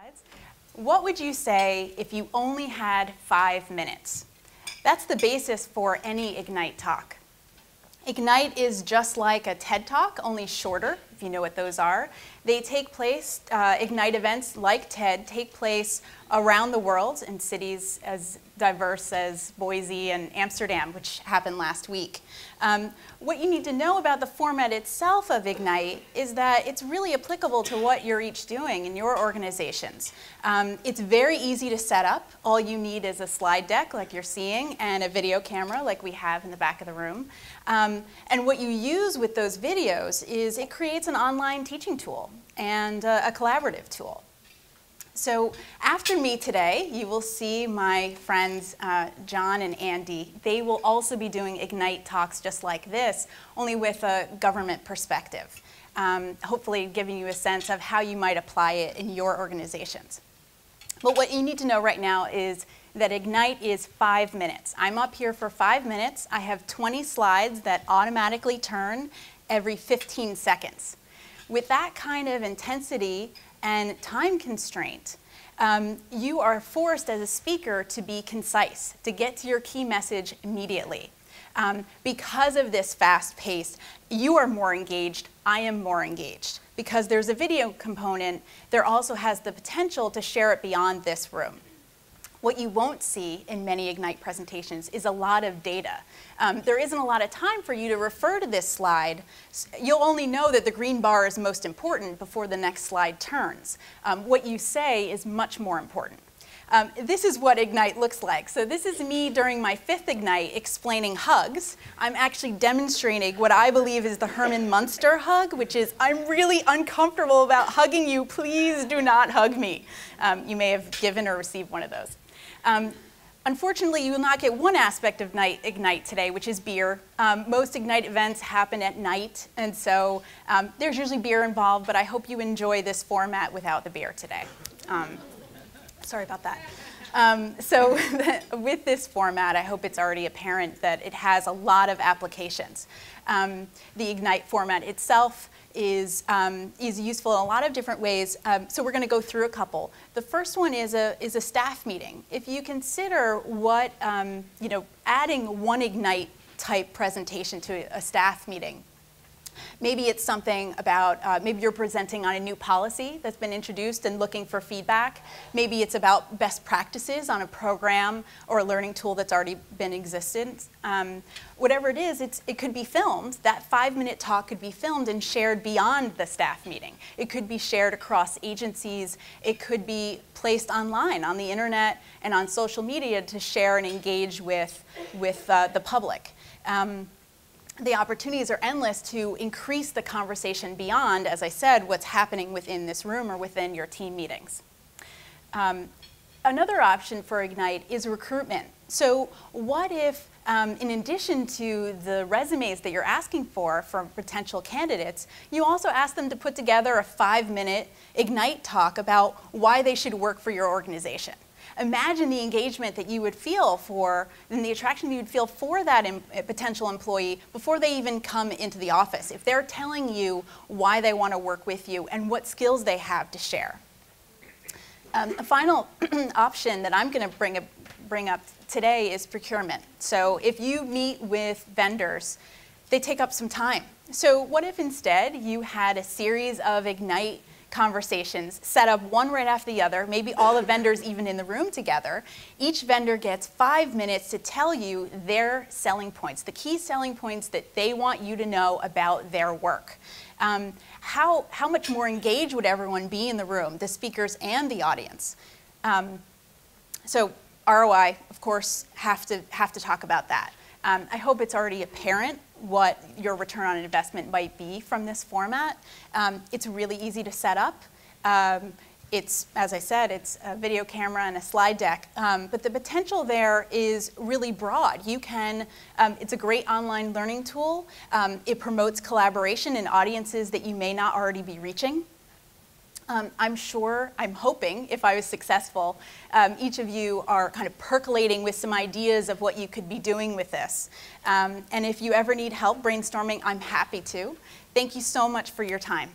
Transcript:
slides. What would you say if you only had 5 minutes? That's the basis for any Ignite talk. Ignite is just like a TED Talk, only shorter, if you know what those are. They take place, Ignite events like TED take place around the world in cities as diverse as Boise and Amsterdam, which happened last week. What you need to know about the format itself of Ignite is that it's really applicable to what you're each doing in your organizations. It's very easy to set up. All you need is a slide deck like you're seeing and a video camera like we have in the back of the room. And what you use with those videos is it creates an online teaching tool and a collaborative tool. So after me today, you will see my friends John and Andy. They will also be doing Ignite talks just like this, only with a government perspective, hopefully giving you a sense of how you might apply it in your organizations. But what you need to know right now is that Ignite is 5 minutes. I'm up here for 5 minutes. I have 20 slides that automatically turn every 15 seconds. With that kind of intensity and time constraint, you are forced as a speaker to be concise, to get to your key message immediately. Because of this fast pace, you are more engaged, I am more engaged. Because there's a video component, there also has the potential to share it beyond this room. What you won't see in many Ignite presentations is a lot of data. There isn't a lot of time for you to refer to this slide. You'll only know that the green bar is most important before the next slide turns. What you say is much more important. This is what Ignite looks like. So this is me during my 5th Ignite explaining hugs. I'm actually demonstrating what I believe is the Herman Munster hug, which is, I'm really uncomfortable about hugging you, please do not hug me. You may have given or received one of those. Unfortunately, you will not get one aspect of Ignite today, which is beer. Most Ignite events happen at night, and so there's usually beer involved, but I hope you enjoy this format without the beer today. Sorry about that. So with this format, I hope it's already apparent that it has a lot of applications. The Ignite format itself is useful in a lot of different ways. So we're going to go through a couple. The first one is a staff meeting. If you consider what, adding one Ignite type presentation to a staff meeting, maybe it's something about, maybe you're presenting on a new policy that's been introduced and looking for feedback. Maybe it's about best practices on a program or a learning tool that's already been existent. Whatever it is, it could be filmed. That 5-minute talk could be filmed and shared beyond the staff meeting. It could be shared across agencies. It could be placed online on the internet and on social media to share and engage with the public. The opportunities are endless to increase the conversation beyond, as I said, what's happening within this room or within your team meetings. Another option for Ignite is recruitment. So what if, in addition to the resumes that you're asking for from potential candidates, you also ask them to put together a 5-minute Ignite talk about why they should work for your organization. Imagine the engagement that you would feel for, and the attraction you would feel for that potential employee before they even come into the office, if they're telling you why they want to work with you and what skills they have to share. A final option that I'm going to bring up today is procurement. So if you meet with vendors, they take up some time. So what if instead you had a series of Ignite conversations set up one right after the other, maybe all the vendors even in the room together. Each vendor gets 5 minutes to tell you their selling points, the key selling points that they want you to know about their work. How much more engaged would everyone be in the room, the speakers and the audience? So ROI, of course, have to talk about that. I hope it's already apparent what your return on investment might be from this format. It's really easy to set up. It's, as I said, it's a video camera and a slide deck, but the potential there is really broad. You can, it's a great online learning tool. It promotes collaboration in audiences that you may not already be reaching. I'm hoping, if I was successful, each of you are kind of percolating with some ideas of what you could be doing with this. And if you ever need help brainstorming, I'm happy to. Thank you so much for your time.